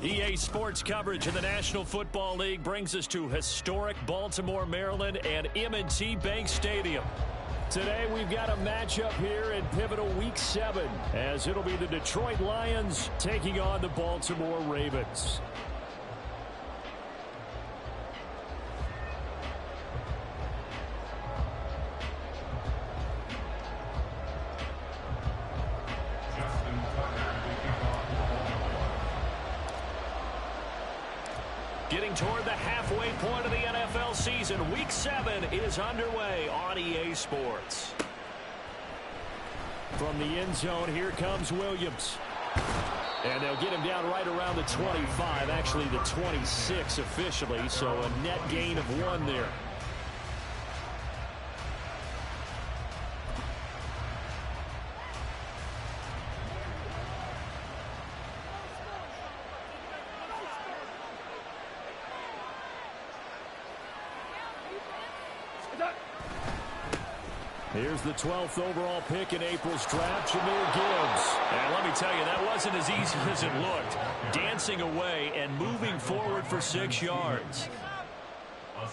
EA Sports coverage in the National Football League brings us to historic Baltimore, Maryland, and M&T Bank Stadium. Today, we've got a matchup here in pivotal Week 7, as it'll be the Detroit Lions taking on the Baltimore Ravens. Getting toward the halfway point of the NFL season, Week 7 is underway on EA Sports. From the end zone, here comes Williams. And they'll get him down right around the 25, actually the 26 officially, so a net gain of 1 there. Here's the 12th overall pick in April's draft, Jahmyr Gibbs. And let me tell you, that wasn't as easy as it looked. Dancing away and moving forward for 6 yards.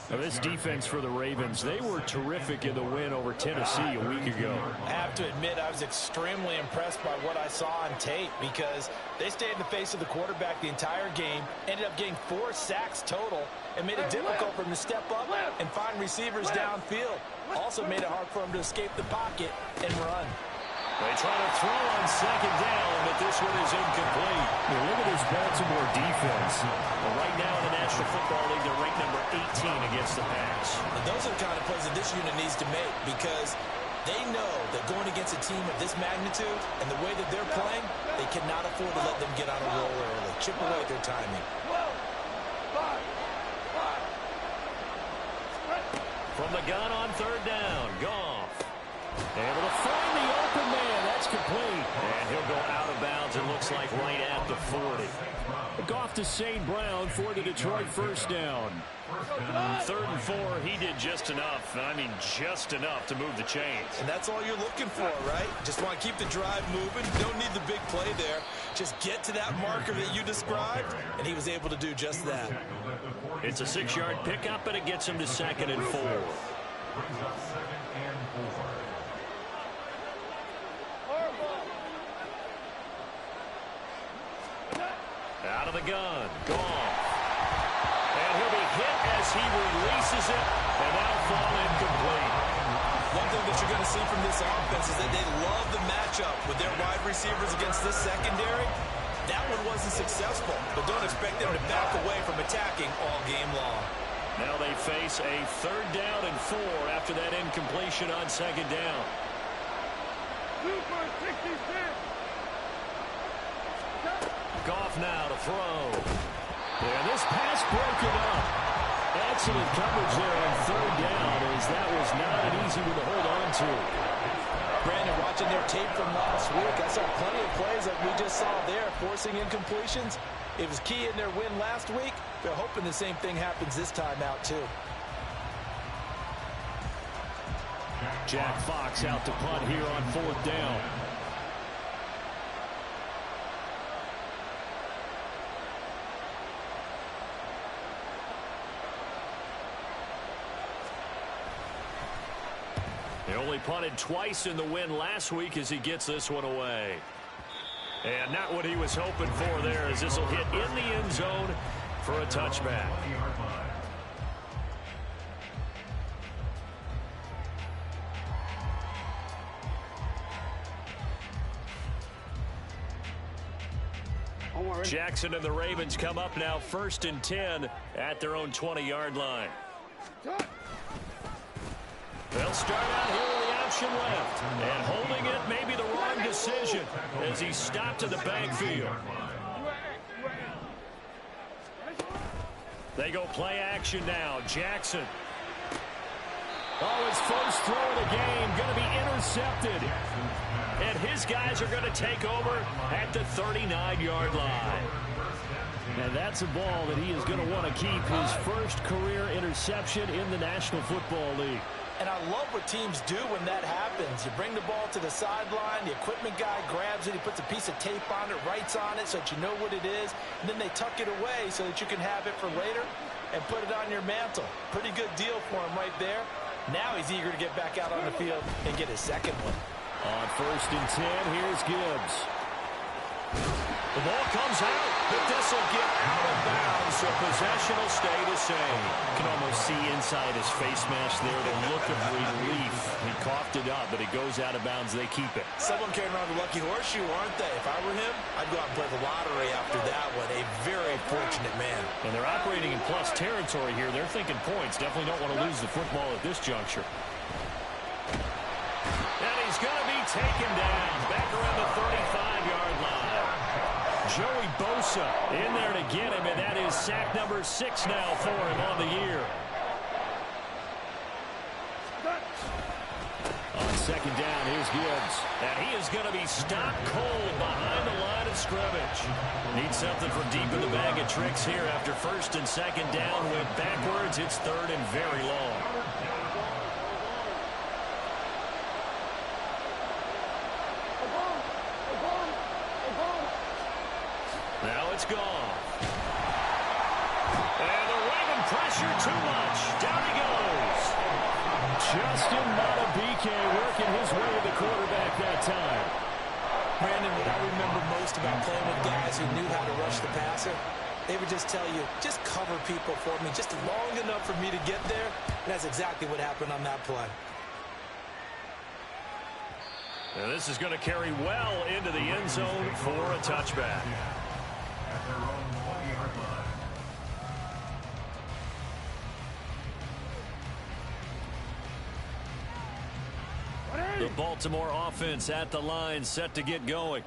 Now, this defense for the Ravens, they were terrific in the win over Tennessee a week ago. I have to admit, I was extremely impressed by what I saw on tape because they stayed in the face of the quarterback the entire game, ended up getting 4 sacks total, and made it difficult for him to step up and find receivers downfield. Also made it hard for him to escape the pocket and run. They try to throw on 2nd down, but this one is incomplete. Well, look at this Baltimore defense. Well, right now in the National Football League, they're ranked number 18 against the pass. And those are the kind of plays that this unit needs to make because they know that going against a team of this magnitude and the way that they're playing, they cannot afford to let them get on a roll early. Chip away at their timing. From the gun on 3rd down, Goff. Able to find the open man. That's complete. And he'll go out of bounds, it looks like, right at the 40. Goff to St. Brown for the Detroit first down. 3rd and 4, he did just enough. I mean, just enough to move the chains. And that's all you're looking for, right? Just want to keep the drive moving. Don't need the big play there. Just get to that marker that you described, and he was able to do just that. It's a 6-yard pickup, and it gets him to 2nd and 4. Out of the gun, Goff. And he'll be hit as he releases it, and that'll fall incomplete. One thing that you're going to see from this offense is that they love the matchup with their wide receivers against this secondary. That one wasn't successful, but don't expect them to back away from attacking all game long. Now they face a 3rd down and 4 after that incompletion on 2nd down. Super 66. Goff now to throw. And this pass broken up. Excellent coverage there on 3rd down, as that was not an easy one to hold on to. Brandon, watching their tape from last week, I saw plenty of plays like we just saw there, forcing incompletions. It was key in their win last week. They're hoping the same thing happens this time out, too. Jack Fox out to punt here on 4th down. He only punted twice in the win last week as he gets this one away. And not what he was hoping for there, as this will hit in the end zone for a touchback. Jackson and the Ravens come up now 1st and 10 at their own 20-yard line. They'll start out here with the option left. And holding it may be the wrong decision as he stopped in the backfield. They go play action now. Jackson. Oh, his first throw of the game going to be intercepted. And his guys are going to take over at the 39-yard line. And that's a ball that he is going to want to keep, his first career interception in the National Football League. And I love what teams do when that happens. You bring the ball to the sideline, the equipment guy grabs it, he puts a piece of tape on it, writes on it so that you know what it is, and then they tuck it away so that you can have it for later and put it on your mantle. Pretty good deal for him right there. Now he's eager to get back out on the field and get his second one. On 1st and 10, here's Gibbs. The ball comes out, but this will get out of bounds, so possession will stay the same. You can almost see inside his face mask there the look of relief. He coughed it up, but it goes out of bounds. They keep it. Someone carrying around the lucky horseshoe, aren't they? If I were him, I'd go out and play the lottery after that one. A very fortunate man. And they're operating in plus territory here. They're thinking points. Definitely don't want to lose the football at this juncture. And he's going to be taken down back around the 35-yard line. Joey Bosa in there to get him, and that is sack number 6 now for him on the year. On 2nd down, here's Gibbs. And he is going to be stopped cold behind the line of scrimmage. Needs something from deep in the bag of tricks here after 1st and 2nd down. Went backwards. It's 3rd and very long. Now it's gone. And they're waving pressure too much. Down he goes. Justin Madubuike working his way to the quarterback that time. Brandon, what I remember most about playing with guys who knew how to rush the passer, they would just tell you, just cover people for me, just long enough for me to get there. And that's exactly what happened on that play. And this is going to carry well into the end zone for a touchback. The Baltimore offense at the line, set to get going.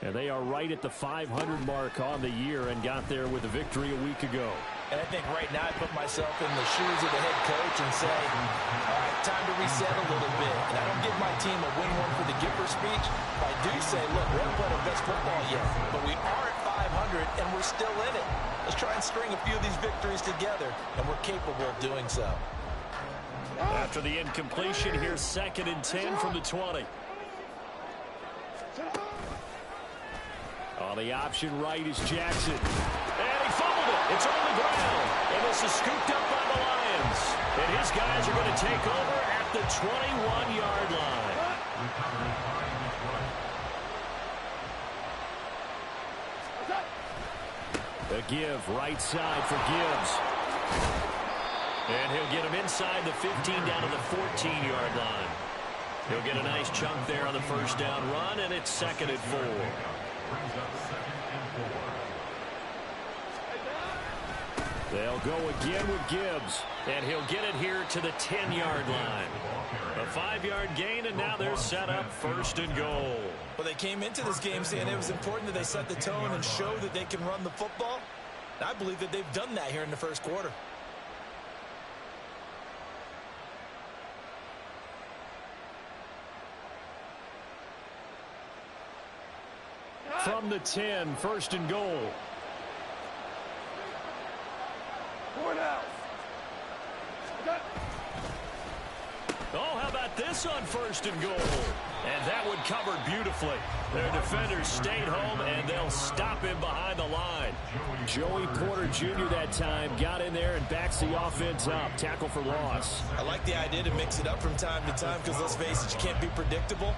And they are right at the 500 mark on the year and got there with a victory a week ago. And I think right now I put myself in the shoes of the head coach and say, all right, time to reset a little bit. And I don't give my team a win one for the Gipper speech, but I do say, look, we haven't played our best football yet, but we are at 500 and we're still in it. Let's try and string a few of these victories together, and we're capable of doing so. After the incompletion, here's 2nd and 10 from the 20. On the option right is Jackson. And he fumbled it. It's on the ground. And this is scooped up by the Lions. And his guys are going to take over at the 21-yard line. The give, right side for Gibbs. And he'll get him inside the 15 down to the 14-yard line. He'll get a nice chunk there on the 1st down run, and it's 2nd and 4. They'll go again with Gibbs, and he'll get it here to the 10-yard line. A 5-yard gain, and now they're set up 1st and goal. Well, they came into this game saying it was important that they set the tone and show that they can run the football. And I believe that they've done that here in the 1st quarter. From the 10, 1st and goal. Oh, how about this on 1st and goal? And that one covered beautifully. Their defenders stayed home, and they'll stop him behind the line. Joey Porter Jr. that time got in there and backs the offense up. Tackle for loss. I like the idea to mix it up from time to time because, let's face it, you can't be predictable.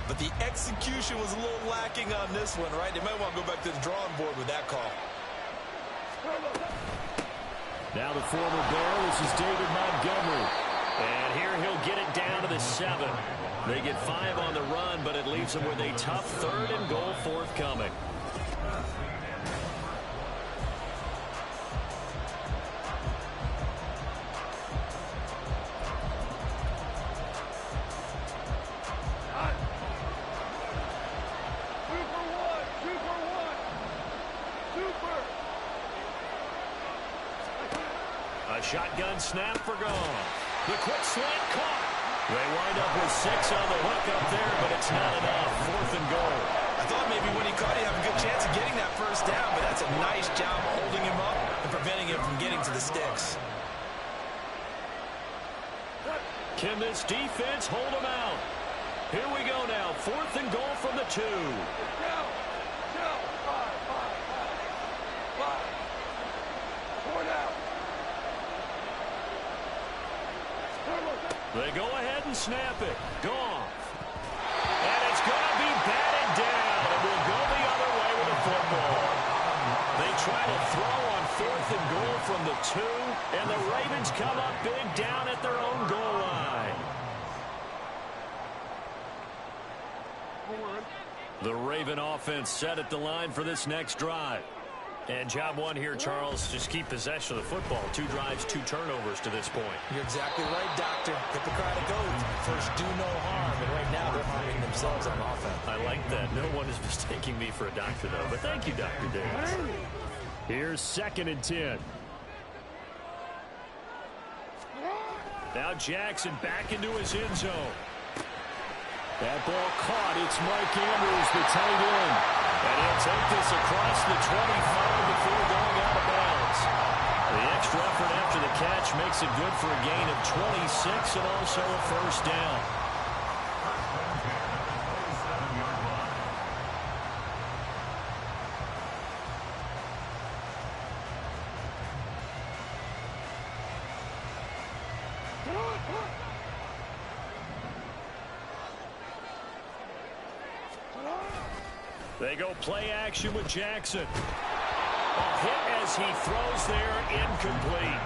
But the execution was a little lacking on this one, right? They might want to go back to the drawing board with that call. Now the former Bear, this is David Montgomery. And here he'll get it down to the 7. They get 5 on the run, but it leaves them with a tough 3rd and goal forthcoming. Shotgun snap for gone. The quick slant caught. They wind up with 6 on the hook up there, but it's not enough. 4th and goal. I thought maybe when he caught, he'd have a good chance of getting that 1st down, but that's a nice job holding him up and preventing him from getting to the sticks. Can this defense hold them out? Here we go now. 4th and goal from the 2. They go ahead and snap it. Goff. And it's going to be batted down. And will go the other way with the football. They try to throw on 4th and goal from the 2. And the Ravens come up big down at their own goal line. The Raven offense set at the line for this next drive. And job one here, Charles, just keep possession of the football. 2 drives, 2 turnovers to this point. You're exactly right, Doctor. Hippocratic oath. First, do no harm. And right now, they're harming themselves on offense. I like that. No one is mistaking me for a doctor, though. But thank you, Dr. Davis. Here's 2nd and 10. Now Jackson back into his end zone. That ball caught. It's Mike Andrews, the tight end. And he'll take this across the 25 before going out of bounds. The extra effort after the catch makes it good for a gain of 26 and also a first down. They go play action with Jackson. A hit as he throws there, incomplete.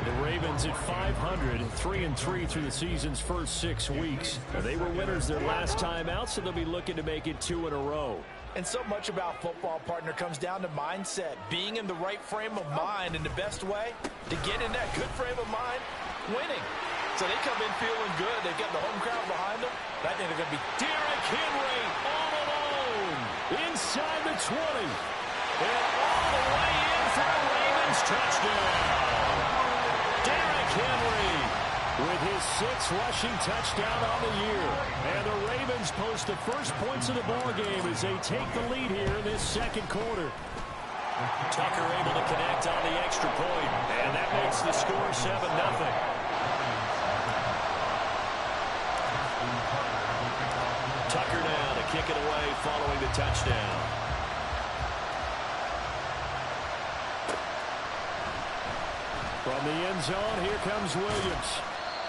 The Ravens at 500, 3-3 through the season's first 6 weeks. They were winners their last time out, so they'll be looking to make it 2 in a row. And so much about football, partner, comes down to mindset. Being in the right frame of mind, and the best way to get in that good frame of mind, winning. So they come in feeling good. They've got the home crowd behind them. I think they're going to be Derrick Henry all alone inside the 20. And all the way in for a Ravens touchdown. Derrick Henry with his 6th rushing touchdown on the year. And the Ravens post the first points of the ballgame as they take the lead here in this 2nd quarter. Tucker able to connect on the extra point. And that makes the score 7-0. Tucker now to kick it away following the touchdown. From the end zone, here comes Williams.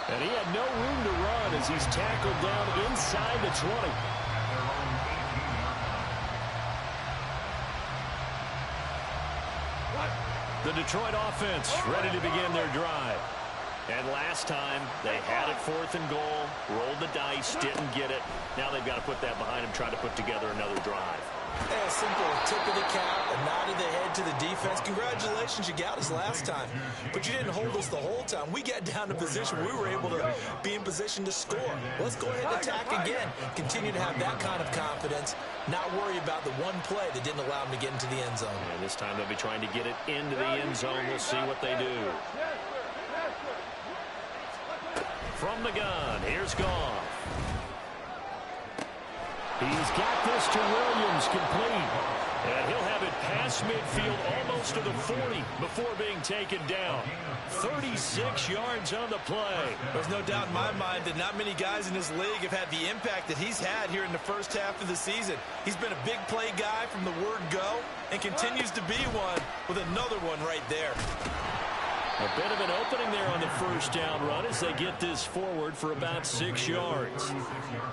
And he had no room to run as he's tackled down inside the 20. The Detroit offense ready to begin their drive. And last time, they had it 4th and goal, rolled the dice, didn't get it. Now they've got to put that behind them, try to put together another drive. Yeah, simple. Tip of the cap, a nod of the head to the defense. Congratulations, you got us last time. But you didn't hold us the whole time. We got down to position. We were able to be in position to score. Let's go ahead and attack again. Continue to have that kind of confidence. Not worry about the one play that didn't allow them to get into the end zone. And this time they'll be trying to get it into the end zone. We'll see what they do. From the gun, here's Goff. He's got this to Williams, complete. And he'll have it past midfield, almost to the 40, before being taken down. 36 yards on the play. There's no doubt in my mind that not many guys in this league have had the impact that he's had here in the first half of the season. He's been a big play guy from the word go and continues to be one with another one right there. A bit of an opening there on the first down run as they get this forward for about 6 yards.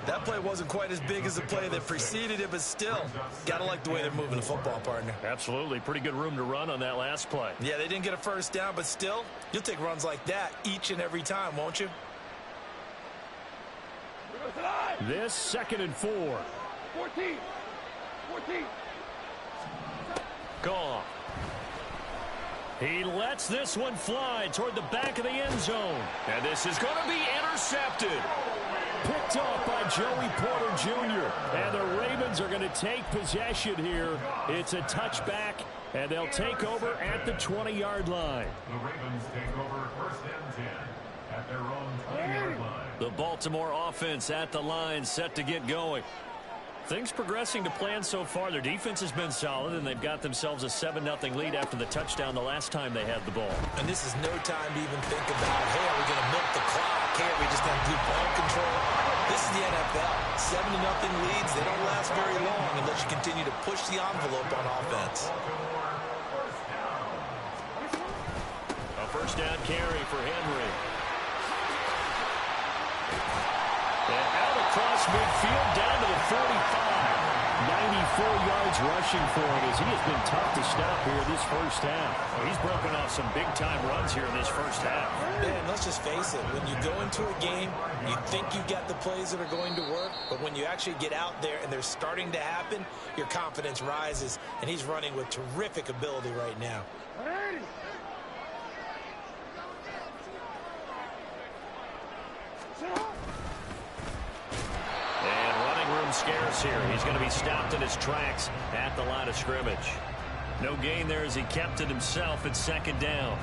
That play wasn't quite as big as the play that preceded it, but still, got to like the way they're moving the football, partner. Absolutely. Pretty good room to run on that last play. Yeah, they didn't get a first down, but still, you'll take runs like that each and every time, won't you? This 2nd and 4. 14. Goff. He lets this one fly toward the back of the end zone. And this is going to be intercepted. Picked off by Joey Porter Jr. And the Ravens are going to take possession here. It's a touchback, and they'll take over at the 20-yard line. The Ravens take over 1st and 10 at their own 20-yard line. The Baltimore offense at the line, set to get going. Things progressing to plan so far. Their defense has been solid, and they've got themselves a 7-0 lead after the touchdown the last time they had the ball. And this is no time to even think about, hey, are we going to milk the clock? Hey, are we just going to do ball control? This is the NFL. 7-0 leads, they don't last very long unless you continue to push the envelope on offense. A first down carry for Henry. And out across midfield, down to the 45. 94 yards rushing for him as he has been tough to stop here this first half. He's broken off some big-time runs here in this first half. Yeah, and let's just face it, when you go into a game, you think you got the plays that are going to work, but when you actually get out there and they're starting to happen, your confidence rises, and he's running with terrific ability right now. Scarce here. He's going to be stopped in his tracks at the line of scrimmage. No gain there as he kept it himself at second down.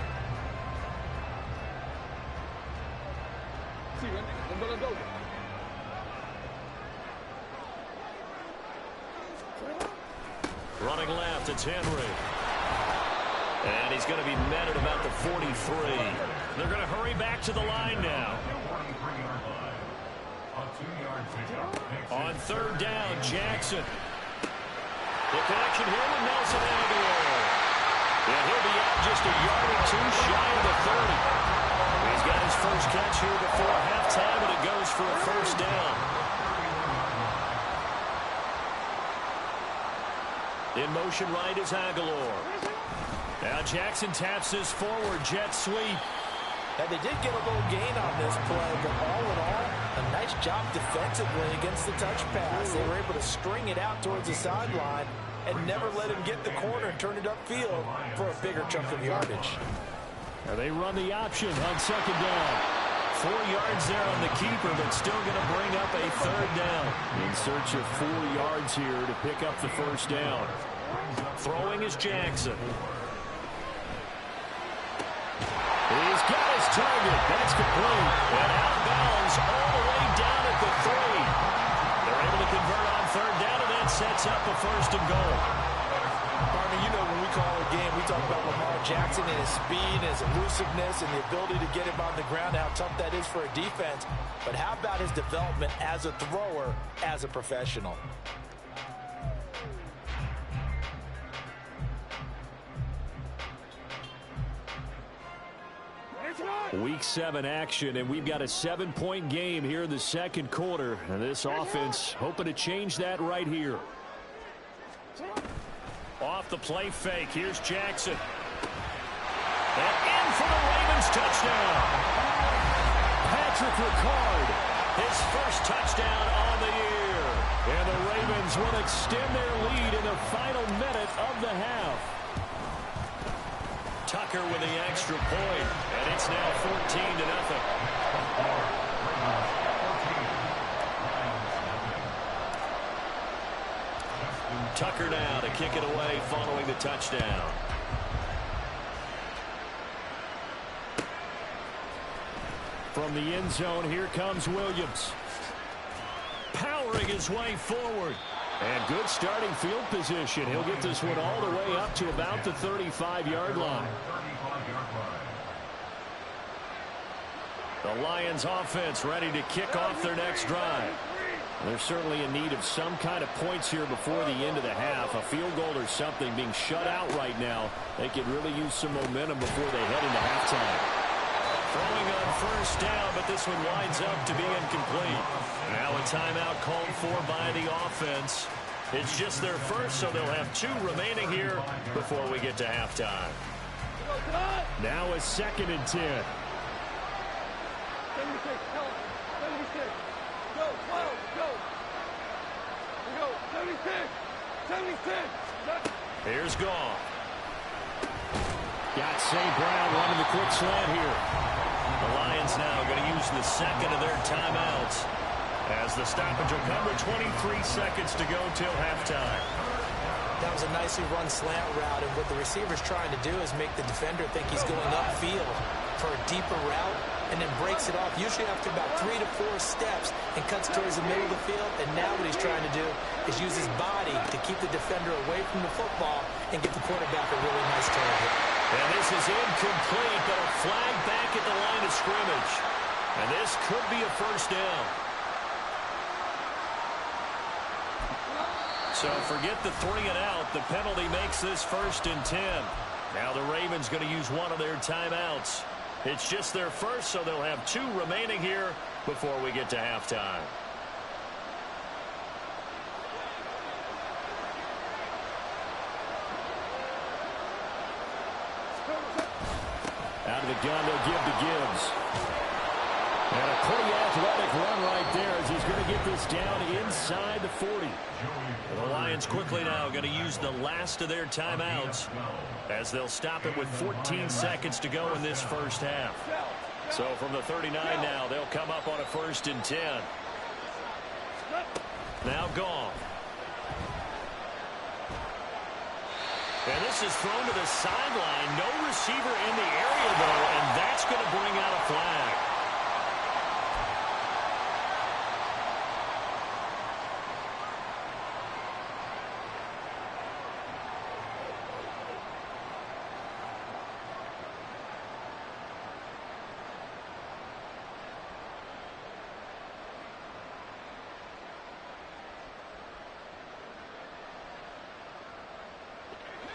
Running left, it's Henry. And he's going to be met at about the 43. They're going to hurry back to the line now. On third down, Jackson. The connection here with Nelson Aguilar. And he'll be out just a yard or two shy of the 30. He's got his first catch here before halftime, and it goes for a first down. In motion right is Aguilar. Now Jackson taps this forward jet sweep. Now, they did get a little gain on this play, but all in all, a nice job defensively against the touch pass. They were able to string it out towards the sideline and never let him get the corner and turn it upfield for a bigger chunk of yardage. Now they run the option on second down. 4 yards there on the keeper, but still going to bring up a third down. In search of 4 yards here to pick up the first down. Throwing is Jackson. He's got his target. That's complete. And out of bounds all the way down at the 3. They're able to convert on third down, and that sets up a first and goal. Partner, you know when we call a game, we talk about Lamar Jackson and his speed, his elusiveness, and the ability to get him on the ground, how tough that is for a defense. But how about his development as a thrower, as a professional? Week 7 action, and we've got a 7-point game here in the second quarter. And this offense hoping to change that right here. Off the play fake, here's Jackson. And in for the Ravens touchdown. Patrick Ricard, his first touchdown on the year. And the Ravens will extend their lead in the final minute of the half. Tucker with the extra point, and it's now 14-0. Tucker now to kick it away following the touchdown. From the end zone, here comes Williams. Powering his way forward. And good starting field position. He'll get this one all the way up to about the 35-yard line. The Lions offense ready to kick off their next drive. They're certainly in need of some kind of points here before the end of the half. A field goal or something being shut out right now. They could really use some momentum before they head into halftime. Throwing on first down, but this one winds up to be incomplete. Now a timeout called for by the offense. It's just their first, so they'll have 2 remaining here before we get to halftime. Now a 2nd and 10. 76, go, 76, go, 12, go. We go, 76, 76. Here's Goff. Got St. Brown running the quick slant here. The Lions now going to use the second of their timeouts as the stoppage will come with 23 seconds to go till halftime. That was a nicely run slant route, and what the receiver's trying to do is make the defender think he's going upfield for a deeper route. and then breaks it off, usually after about 3 to 4 steps, and cuts towards the middle of the field. And now what he's trying to do is use his body to keep the defender away from the football and get the quarterback a really nice target. And this is incomplete, but a flag back at the line of scrimmage. And this could be a first down. So forget the 3 and out. The penalty makes this 1st and 10. Now the Ravens going to use one of their timeouts. It's just their first, so they'll have 2 remaining here before we get to halftime. Out of the gun, they'll give to Gibbs. And a pretty athletic run right there as he's going to get this down inside the 40. The Lions quickly now going to use the last of their timeouts as they'll stop it with 14 seconds to go in this first half. So from the 39 now, they'll come up on a 1st and 10. Now Goff. And this is thrown to the sideline. No receiver in the area, though, and that's going to bring out a flag.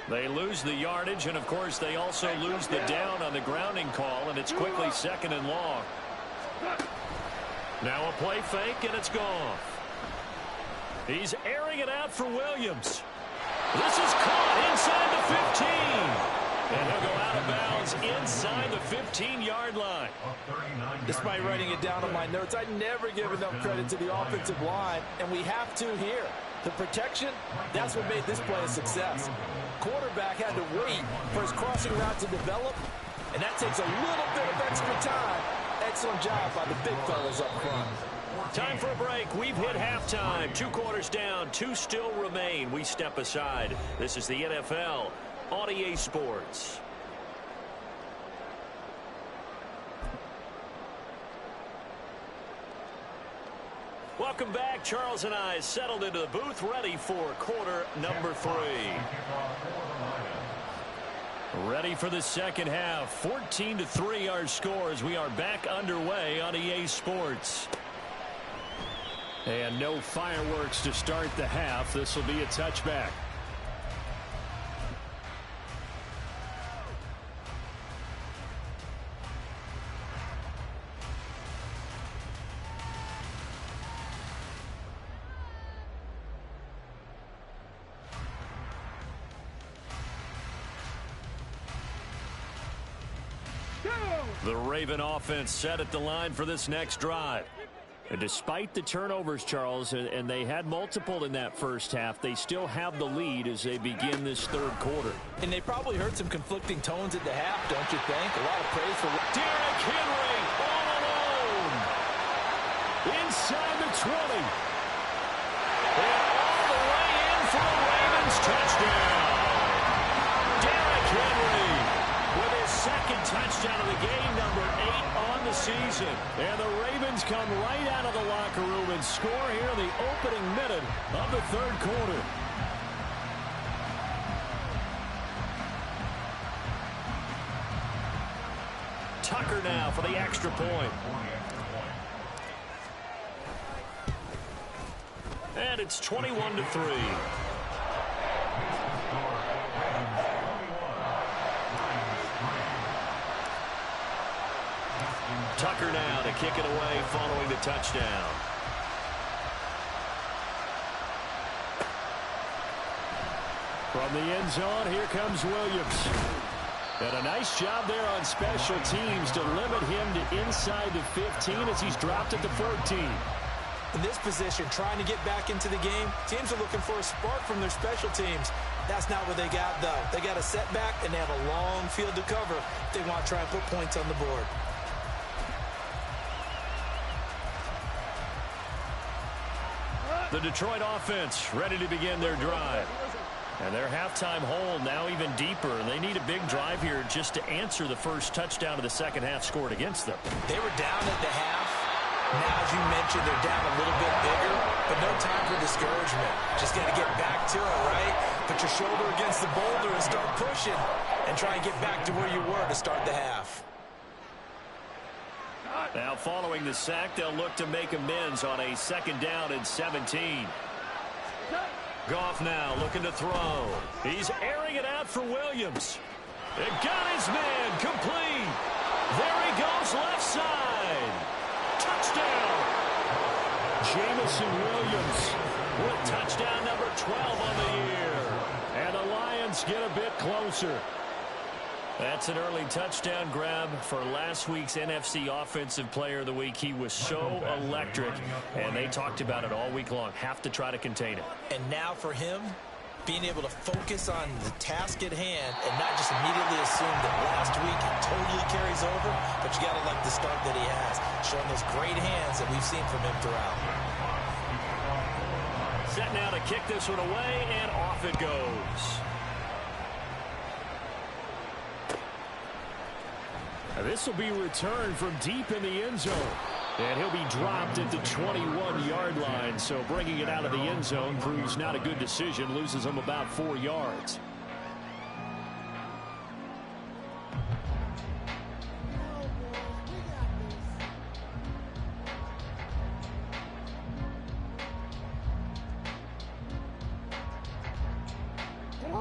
They lose the yardage, and, of course, they also lose the down on the grounding call, and it's quickly 2nd and long. Now a play fake, and it's gone. He's airing it out for Williams. This is caught inside the 15. And he'll go out of bounds inside the 15-yard line. Despite writing it down on my notes, I never give enough credit to the offensive line, and we have to here. The protection, that's what made this play a success. Quarterback had to wait for his crossing route to develop, and that takes a little bit of extra time. Excellent job by the big fellas up front. Time for a break. We've hit halftime. 2 quarters down, 2 still remain. We step aside. This is the NFL on EA Sports. Welcome back. Charles and I settled into the booth, ready for quarter number 3. Ready for the second half. 14-3 our score as we are back underway on EA Sports. And no fireworks to start the half. This will be a touchback. The Raven offense set at the line for this next drive. And despite the turnovers, Charles, and they had multiple in that first half, they still have the lead as they begin this 3rd quarter. And they probably heard some conflicting tones at the half, don't you think? A lot of praise for Derrick Henry all alone. Inside the 20. And all the way in for the Ravens touchdown. Derrick Henry with his 2nd touchdown of the game, number 8 on the season. And the Ravens come right out of the locker room and score here in the opening minute of the 3rd quarter. Tucker now for the extra point. And it's 21-3. Tucker now to kick it away following the touchdown. From the end zone, here comes Williams. And a nice job there on special teams to limit him to inside the 15 as he's dropped at the 14. In this position, trying to get back into the game, teams are looking for a spark from their special teams. That's not what they got, though. They got a setback, and they have a long field to cover if they want to try and put points on the board. The Detroit offense ready to begin their drive. And their halftime hole now even deeper. They need a big drive here just to answer the first touchdown of the second half scored against them. They were down at the half. Now, as you mentioned, they're down a little bit bigger, but no time for discouragement. Just got to get back to it, right? Put your shoulder against the boulder and start pushing and try and get back to where you were to start the half. Now, following the sack, they'll look to make amends on a second down and 17. Goff now looking to throw. He's airing it out for Williams. It got his man complete. There he goes left side. Touchdown. Jamison Williams with touchdown number 12 on the year. And the Lions get a bit closer. That's an early touchdown grab for last week's NFC Offensive Player of the Week. He was so electric, and they talked about it all week long. Have to try to contain it. And now for him, being able to focus on the task at hand and not just immediately assume that last week it totally carries over, but you got to like the start that he has, showing those great hands that we've seen from him throughout. Set now to kick this one away, and off it goes. This will be returned from deep in the end zone. And he'll be dropped at the 21-yard line. So bringing it out of the end zone proves not a good decision. Loses him about 4 yards.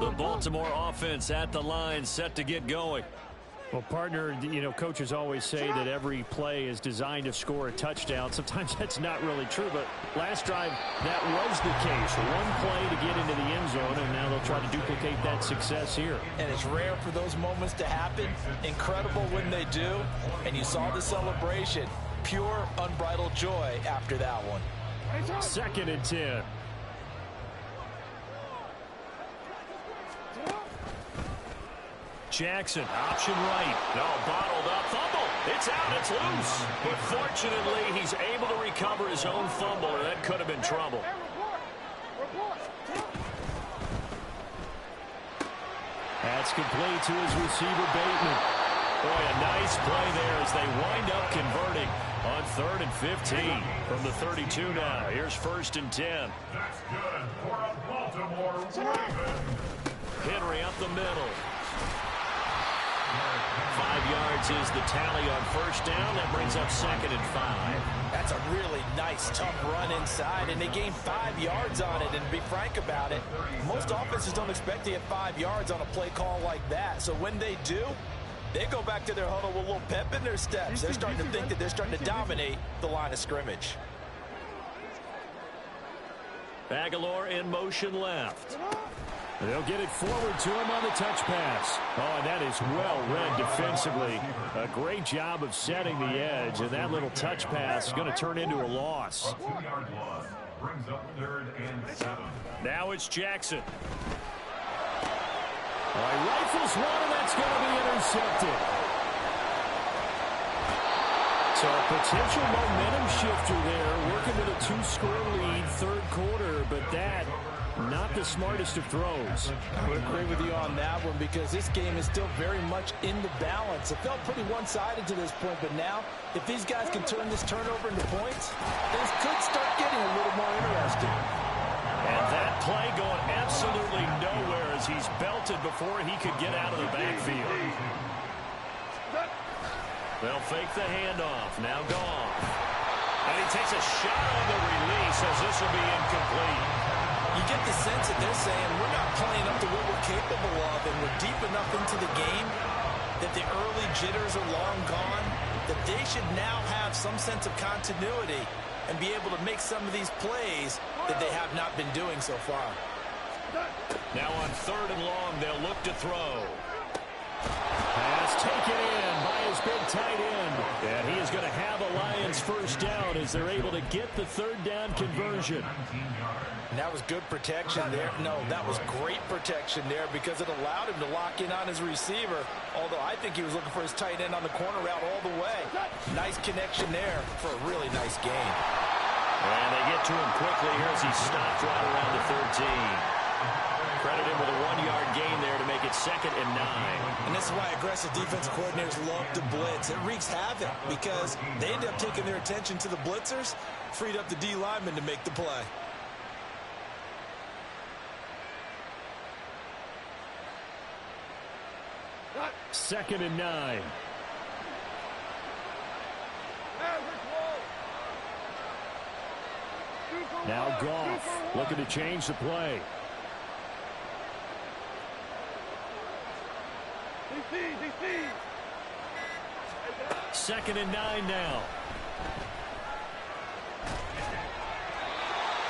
The Baltimore offense at the line, set to get going. Well, partner, you know, coaches always say that every play is designed to score a touchdown. Sometimes that's not really true, but last drive, that was the case. One play to get into the end zone, and now they'll try to duplicate that success here. And it's rare for those moments to happen. Incredible when they do. And you saw the celebration. Pure, unbridled joy after that one. 2nd and 10. Jackson, option right. No, bottled up. Fumble. It's out. It's loose. But fortunately, he's able to recover his own fumble, or that could have been trouble. That's complete to his receiver, Bateman. Boy, a nice play there as they wind up converting on 3rd and 15 from the 32 now. Here's 1st and 10. That's good for a Baltimore Raven. Henry up the middle. 5 yards is the tally on 1st down. That brings up 2nd and 5. That's a really nice, tough run inside, and they gained 5 yards on it. And to be frank about it, most offenses don't expect to get 5 yards on a play call like that. So when they do, they go back to their huddle with a little pep in their steps. They're starting to think that they're starting to dominate the line of scrimmage. Aguilar in motion left. They'll get it forward to him on the touch pass. Oh, and that is well read defensively. A great job of setting the edge, and that little touch pass is going to turn into a loss. 2-yard loss brings up 3rd and 7. Now it's Jackson. All right, rifles one, and that's going to be intercepted. So a potential momentum shifter there, working with a 2-score lead, 3rd quarter, but that not the smartest of throws. I would agree with you on that one because this game is still very much in the balance. It felt pretty one-sided to this point, but now if these guys can turn this turnover into points, things could start getting a little more interesting. And that play going absolutely nowhere as he's belted before he could get out of the backfield. They'll fake the handoff. Now Goff. And he takes a shot on the release as this will be incomplete. You get the sense that they're saying we're not playing up to what we're capable of, and we're deep enough into the game that the early jitters are long gone, that they should now have some sense of continuity and be able to make some of these plays that they have not been doing so far. Now on 3rd and long, they'll look to throw. Pass taken in by his big tight end. And he is going to have a Lions 1st down as they're able to get the 3rd down conversion. And that was good protection there. No, that was great protection there because it allowed him to lock in on his receiver. Although I think he was looking for his tight end on the corner route all the way. Nice connection there for a really nice gain. And they get to him quickly here as he stopped right around the 13. Credit him with a 1-yard gain there to make it 2nd and 9. And this is why aggressive defensive coordinators love to blitz. It wreaks havoc because they end up taking their attention to the blitzers, freed up the D lineman to make the play. Second and 9. Now Goff looking to change the play. Second and 9 now.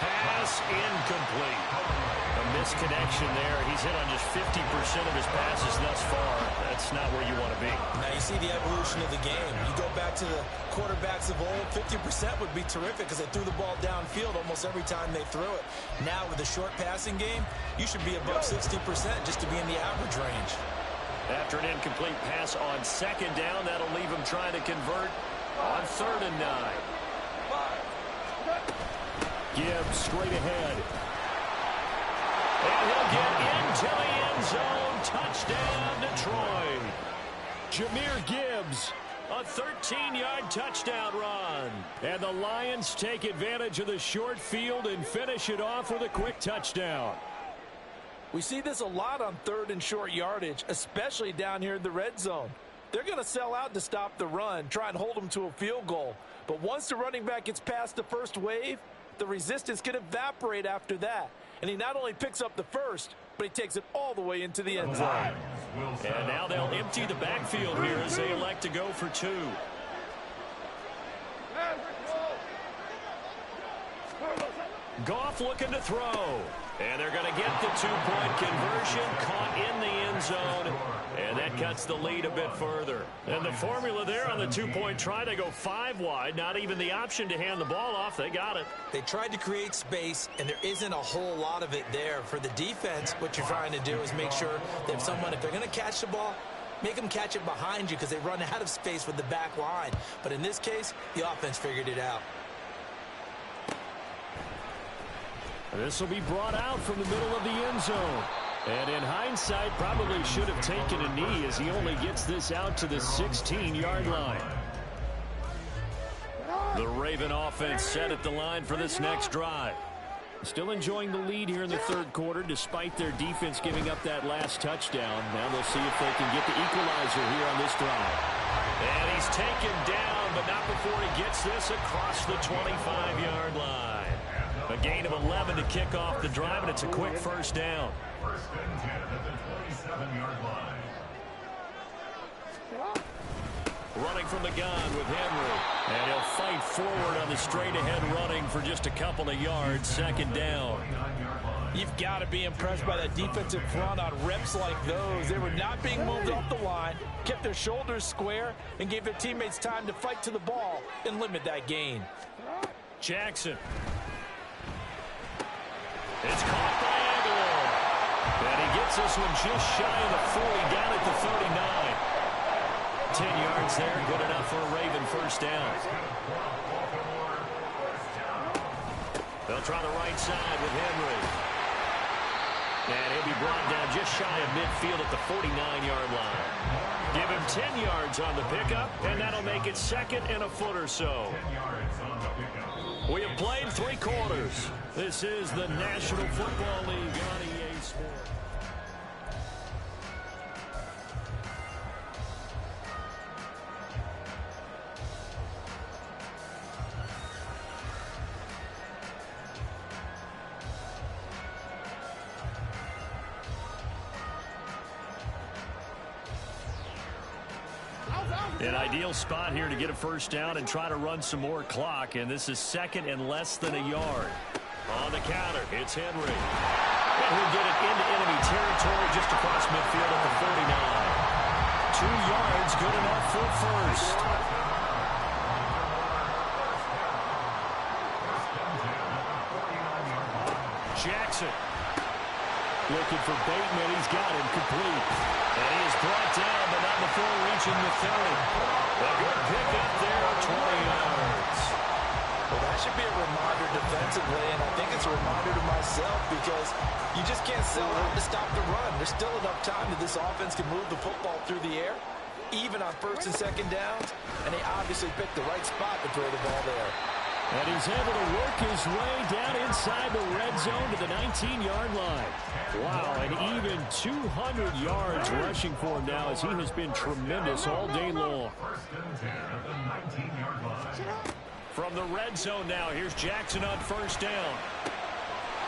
Pass incomplete. A misconnection there. He's hit on just 50% of his passes thus far. That's not where you want to be. Now you see the evolution of the game. You go back to the quarterbacks of old, 50% would be terrific because they threw the ball downfield almost every time they threw it. Now with the short passing game, you should be above 60% just to be in the average range. After an incomplete pass on 2nd down, that'll leave him trying to convert on 3rd and 9. Gibbs straight ahead. And he'll get into the end zone. Touchdown, Detroit. Jahmyr Gibbs, a 13-yard touchdown run. And the Lions take advantage of the short field and finish it off with a quick touchdown. We see this a lot on 3rd and short yardage, especially down here in the red zone. They're going to sell out to stop the run, try and hold them to a field goal. But once the running back gets past the first wave, the resistance can evaporate after that. And he not only picks up the first, but he takes it all the way into the end zone. And now they'll empty the backfield here as they elect to go for 2. Goff looking to throw. And they're going to get the 2-point conversion, caught in the end zone. And that cuts the lead a bit further. And the formula there on the 2-point try to go 5 wide. Not even the option to hand the ball off. They got it. They tried to create space, and there isn't a whole lot of it there. For the defense, what you're trying to do is make sure that if they're going to catch the ball, make them catch it behind you because they run out of space with the back line. But in this case, the offense figured it out. This will be brought out from the middle of the end zone. And in hindsight, probably should have taken a knee as he only gets this out to the 16-yard line. The Raven offense set at the line for this next drive. Still enjoying the lead here in the 3rd quarter despite their defense giving up that last touchdown. Now they'll see if they can get the equalizer here on this drive. And he's taken down, but not before he gets this across the 25-yard line. A gain of 11 to kick off the drive, and it's a quick 1st down. 1st and 10 at the 27-yard line. Running from the gun with Henry. And he'll fight forward on the straight-ahead running for just a couple of yards. 2nd down. You've got to be impressed by that defensive front on reps like those. They were not being moved off the line, kept their shoulders square, and gave their teammates time to fight to the ball and limit that gain. Jackson. It's caught by Aguilar. And he gets this one just shy of the 40, down at the 39. 10 yards there, good enough for a Raven 1st down. They'll try the right side with Henry. And he'll be brought down just shy of midfield at the 49-yard line. Give him 10 yards on the pickup, and that'll make it 2nd and a foot or so. We have played 3 quarters. This is the National Football League on EA Sports. An ideal spot here to get a 1st down and try to run some more clock. And this is 2nd and less than a yard. On the counter, it's Henry. And he'll get it into enemy territory just across midfield at the 49. 2 yards, good enough for 1st. Jackson. Looking for Bateman. He's got him complete. And he is brought down, but not before reaching the 30. A good pickup there, 20 yards. Well, that should be a reminder defensively, and I think it's a reminder to myself because you just can't sell out to stop the run. There's still enough time that this offense can move the football through the air, even on first and second downs, and they obviously picked the right spot to throw the ball there. And he's able to work his way down inside the red zone to the 19-yard line. Wow, and even 200 yards rushing for him now as he has been tremendous all day long. From the red zone now, here's Jackson on first down.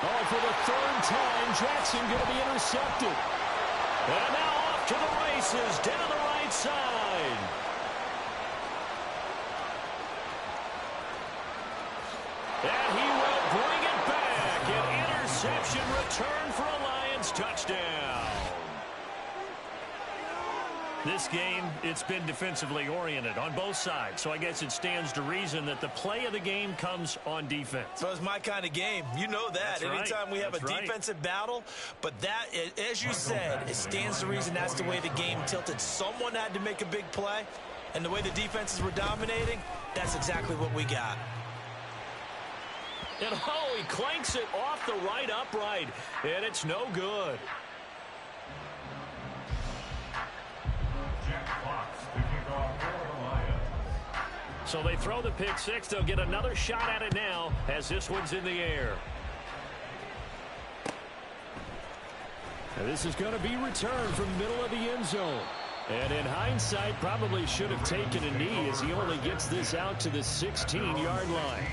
Oh, for the third time, Jackson going to be intercepted. And now off to the races, down the right side. And he will bring it back. An interception return for a Lions touchdown. This game, it's been defensively oriented on both sides, so I guess it stands to reason that the play of the game comes on defense. So it's my kind of game. You know that. That's right. Anytime we have a defensive battle, but that, as you said, it stands to reason that's the way the game tilted. Someone had to make a big play, and the way the defenses were dominating, that's exactly what we got. And oh, he clanks it off the right upright, and it's no good. So they throw the pick six. They'll get another shot at it now as this one's in the air. And this is going to be returned from the middle of the end zone. And in hindsight, probably should have taken a knee as he only gets this out to the 16-yard line.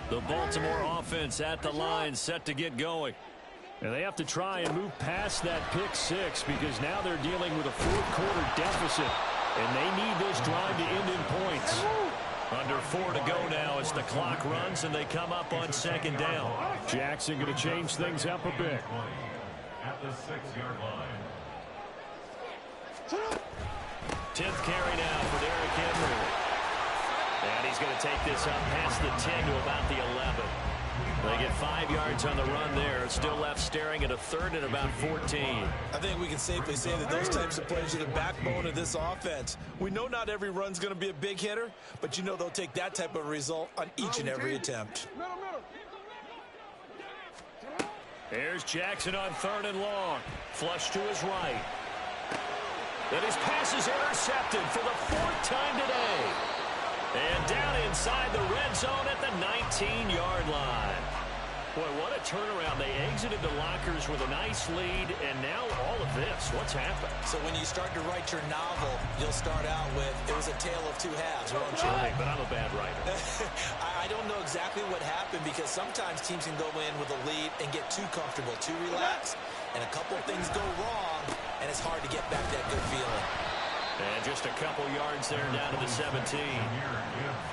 The Baltimore offense at the line, set to get going. And they have to try and move past that pick six because now they're dealing with a fourth-quarter deficit. And they need this drive to end in points. Under 4 to go now as the clock runs and they come up on second down. Jackson going to change things up a bit. At the 6-yard line. 10th carry now for Derrick Henry. And he's going to take this up past the 10 to about the 11. They get 5 yards on the run there. Still left staring at a third and about 14. I think we can safely say that those types of plays are the backbone of this offense. We know not every run's going to be a big hitter, but you know they'll take that type of result on each and every attempt. Here's Jackson on third and long. Flush to his right. And his pass is intercepted for the 4th time today. And down inside the red zone at the 19-yard line. Boy, what a turnaround. They exited the lockers with a nice lead, and now all of this. What's happened? So when you start to write your novel, you'll start out with, it was a tale of two halves, won't you? Right, but I'm a bad writer. I don't know exactly what happened because sometimes teams can go in with a lead and get too comfortable, too relaxed, and a couple things go wrong, and it's hard to get back that good feeling. And just a couple yards there down to the 17.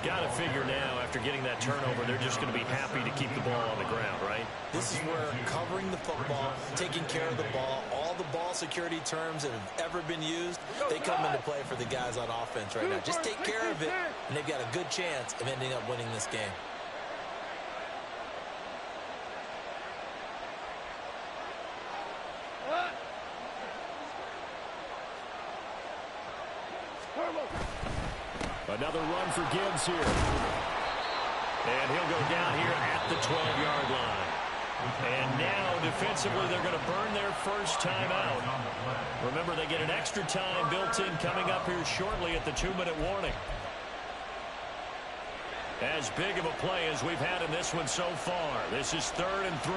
Got to figure now, after getting that turnover, they're just going to be happy to keep the ball on the ground, right? This is where covering the football, taking care of the ball, all the ball security terms that have ever been used, they come into play for the guys on offense right now. Just take care of it, and they've got a good chance of ending up winning this game. Another run for Gibbs here. And he'll go down here at the 12-yard line. And now, defensively, they're going to burn their first time out. Remember, they get an extra time built in coming up here shortly at the 2-minute warning. As big of a play as we've had in this one so far. This is 3rd and 3.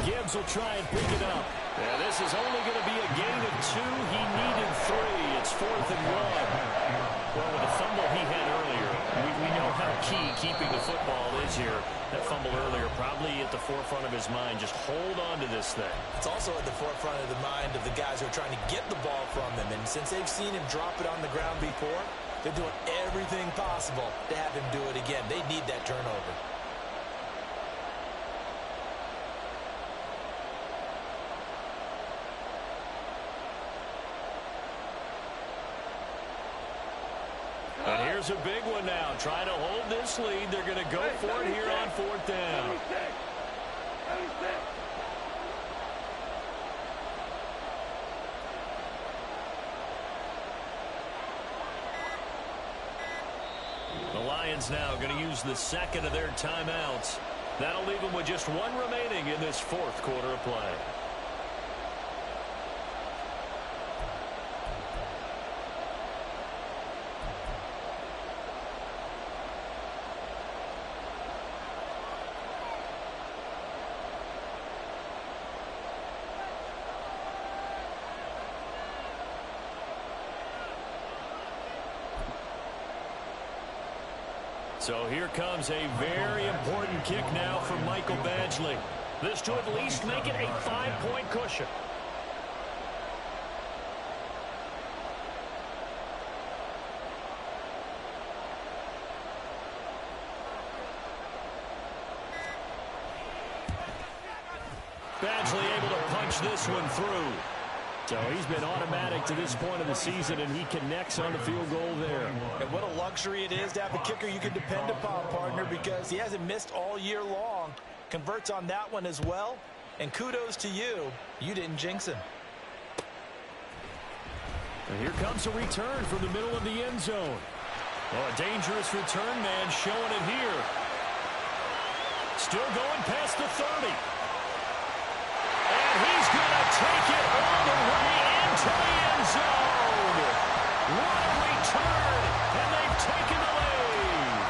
Gibbs will try and pick it up. Yeah, this is only going to be a gain of 2. He needed 3. It's 4th and 1. Well, with the fumble he had earlier, We know how key keeping the football is here. That fumble earlier probably at the forefront of his mind. Just hold on to this thing. It's also at the forefront of the mind of the guys who are trying to get the ball from him. And since they've seen him drop it on the ground before, they're doing everything possible to have him do it again. They need that turnover. And here's a big one now. Trying to hold this lead. They're going to go for it here on 4th down. 76. The Lions now going to use the second of their timeouts. That'll leave them with just one remaining in this 4th quarter of play. So here comes a very important kick now from Michael Badgley. This to at least make it a 5-point cushion. Badgley able to punch this one through. So he's been automatic to this point of the season, and he connects on the field goal there. And what a luxury it is to have a kicker you can depend upon, partner, because he hasn't missed all year long. Converts on that one as well. And kudos to you. You didn't jinx him. And here comes a return from the middle of the end zone. Oh, a dangerous return man showing it here. Still going past the 30. And he's going to take it all the way into the end zone. What a return, and they've taken the lead.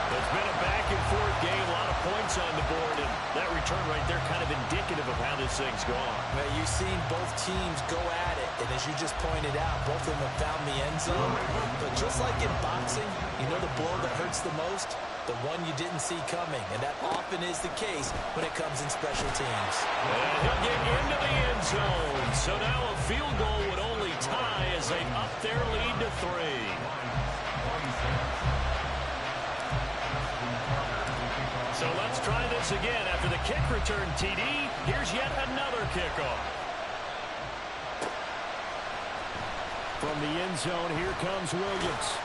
It's been a back-and-forth game, a lot of points on the board, and that return right there kind of indicative of how this thing's gone. Well, you've seen both teams go at it, and as you just pointed out, both of them have found the end zone. But just like in boxing, you know the blow that hurts the most? The one you didn't see coming, and that often is the case when it comes in special teams. And he'll get into the end zone. So now a field goal would only tie as they up their lead to 3. So let's try this again. After the kick return, TD, here's yet another kickoff. From the end zone, here comes Williams.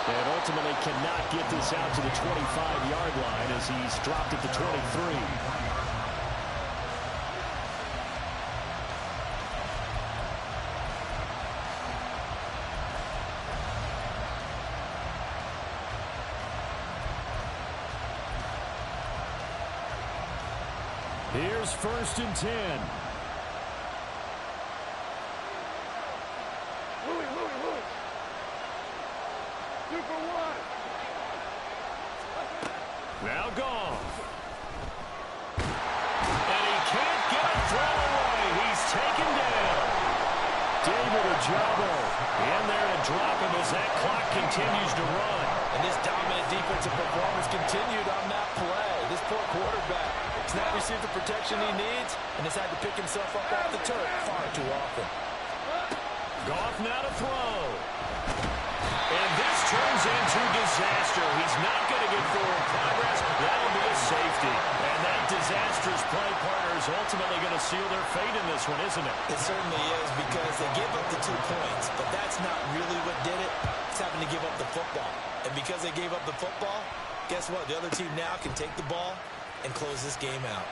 And ultimately cannot get this out to the 25-yard line as he's dropped at the 23. Here's 1st and 10. Now gone. And he can't get a throw away. He's taken down. David Ojabo in there to drop him as that clock continues to run. And this dominant defensive performance continued on that play. This poor quarterback has not received the protection he needs and has had to pick himself up off the turf far too often. Goff now to throw. And this turns into disaster. He's not going to get forward progress. That'll be a safety. And that disastrous play, partner, is ultimately going to seal their fate in this one, isn't it? It certainly is, because they gave up the 2 points, but that's not really what did it. It's having to give up the football. And because they gave up the football, guess what? The other team now can take the ball and close this game out.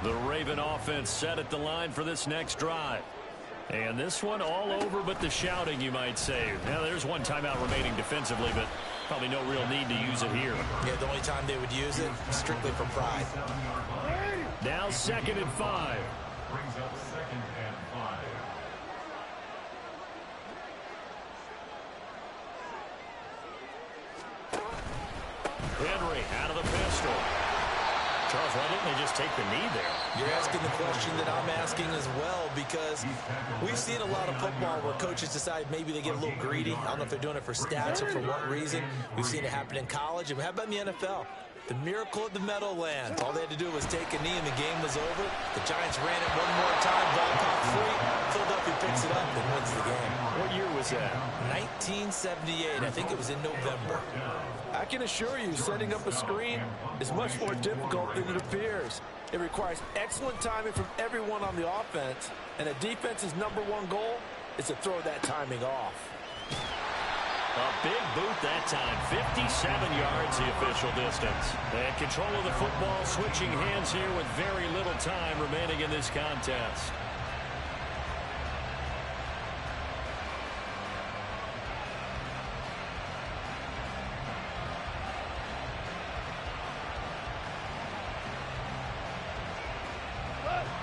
The Raven offense set at the line for this next drive. And this one all over but the shouting, you might say. Now, there's one timeout remaining defensively, but probably no real need to use it here. Yeah, the only time they would use it, strictly for pride. Now 2nd and 5. Brings up 2nd and 5. Henry out of the pistol. Charles, why didn't they just take the knee there? You're asking the question that I'm asking as well, because we've seen a lot of football where coaches decide maybe they get a little greedy. I don't know if they're doing it for stats or for what reason. We've seen it happen in college. And how about in the NFL? The miracle of the Meadowlands. All they had to do was take a knee and the game was over. The Giants ran it one more time, ball caught free. Philadelphia picks it up and wins the game. What year was that? 1978. I think it was in November. I can assure you, setting up a screen is much more difficult than it appears. It requires excellent timing from everyone on the offense, and a defense's #1 goal is to throw that timing off. A big boot that time, 57 yards the official distance. And control of the football, switching hands here with very little time remaining in this contest.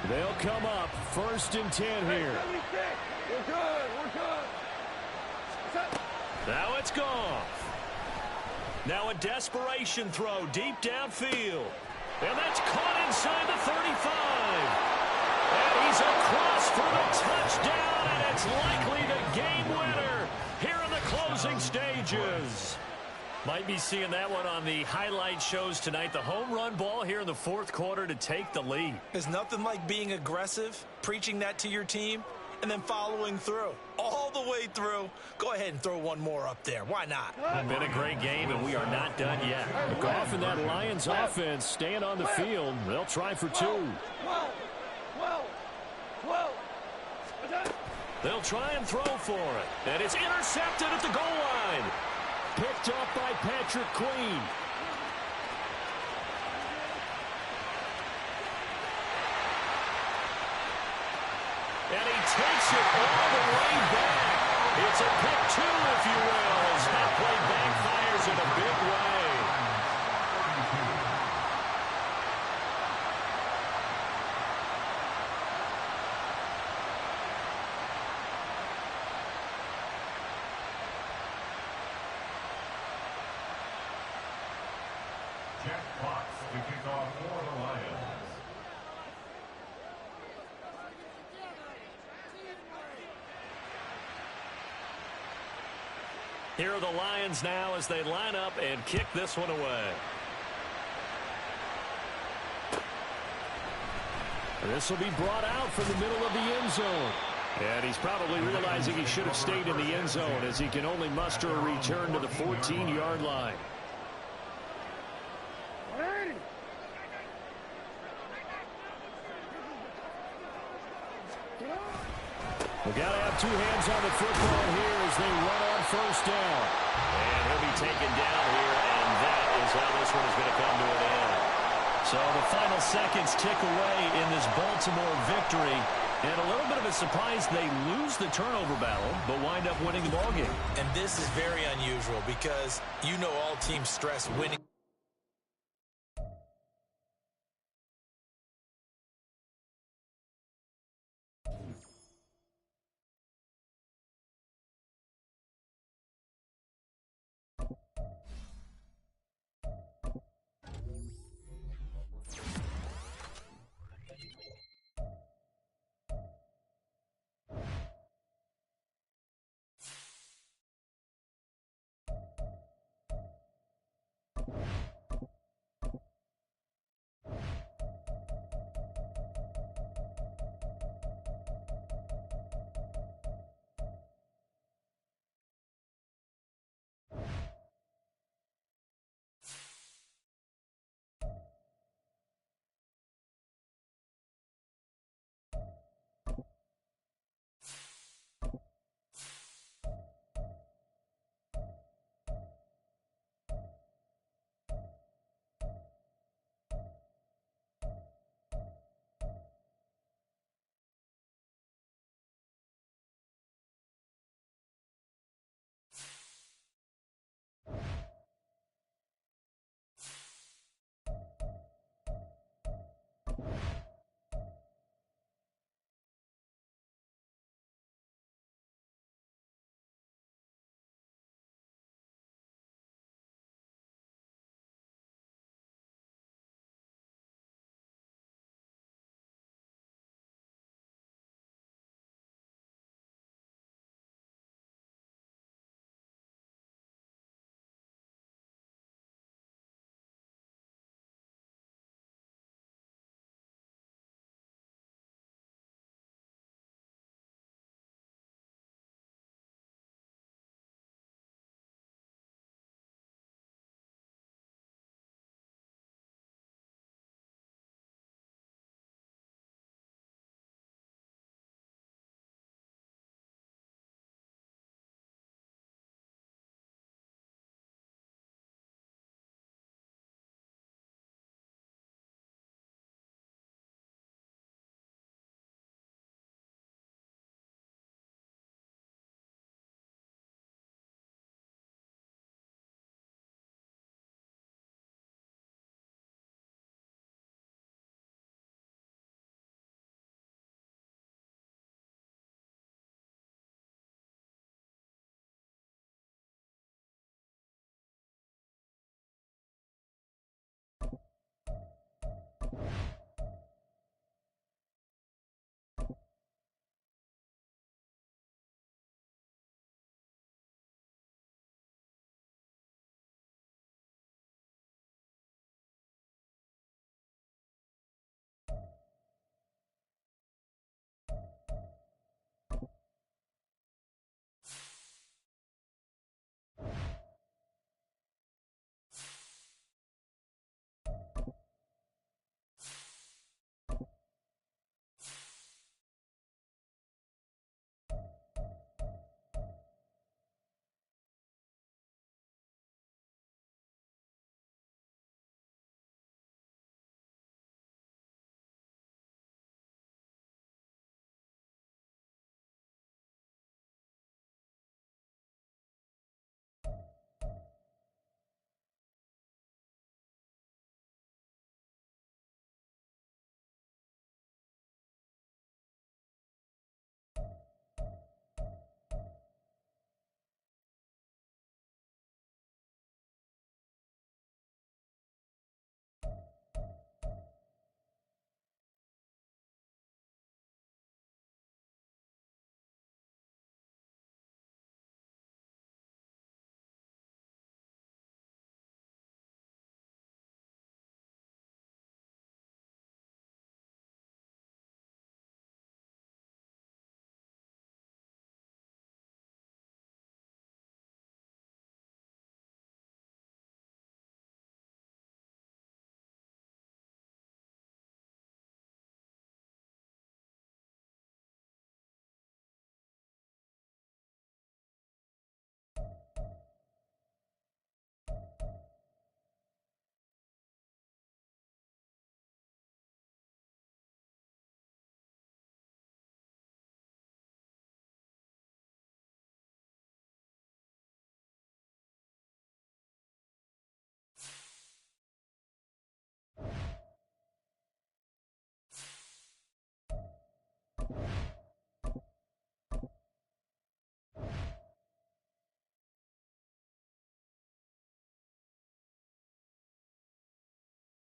They'll come up, 1st and 10 here. We're good, we're good. Now it's gone. Now a desperation throw deep downfield. And that's caught inside the 35. And he's across for the touchdown, and it's likely the game winner here in the closing stages. Might be seeing that one on the highlight shows tonight. The home run ball here in the 4th quarter to take the lead. There's nothing like being aggressive, preaching that to your team, and then following through. All the way through. Go ahead and throw one more up there. Why not? It's been a great game, and we are not done yet. Goff and that Lions offense staying on the field. They'll try for 2. They'll try and throw for it. And it's intercepted at the goal line. Picked up by Patrick Queen. And he takes it all the way back. It's a pick 2, if you will, as that play backfires in a big way. Jack Fox to kick off for the Lions. Here are the Lions now as they line up and kick this one away. This will be brought out from the middle of the end zone. And he's probably realizing he should have stayed in the end zone as he can only muster a return to the 14-yard line. We've got to have 2 hands on the football here as they run on 1st down. And he'll be taken down here, and that is how this one is going to come to an end. So the final seconds tick away in this Baltimore victory. And a little bit of a surprise, they lose the turnover battle, but wind up winning the ballgame. And this is very unusual because you know all teams stress winning.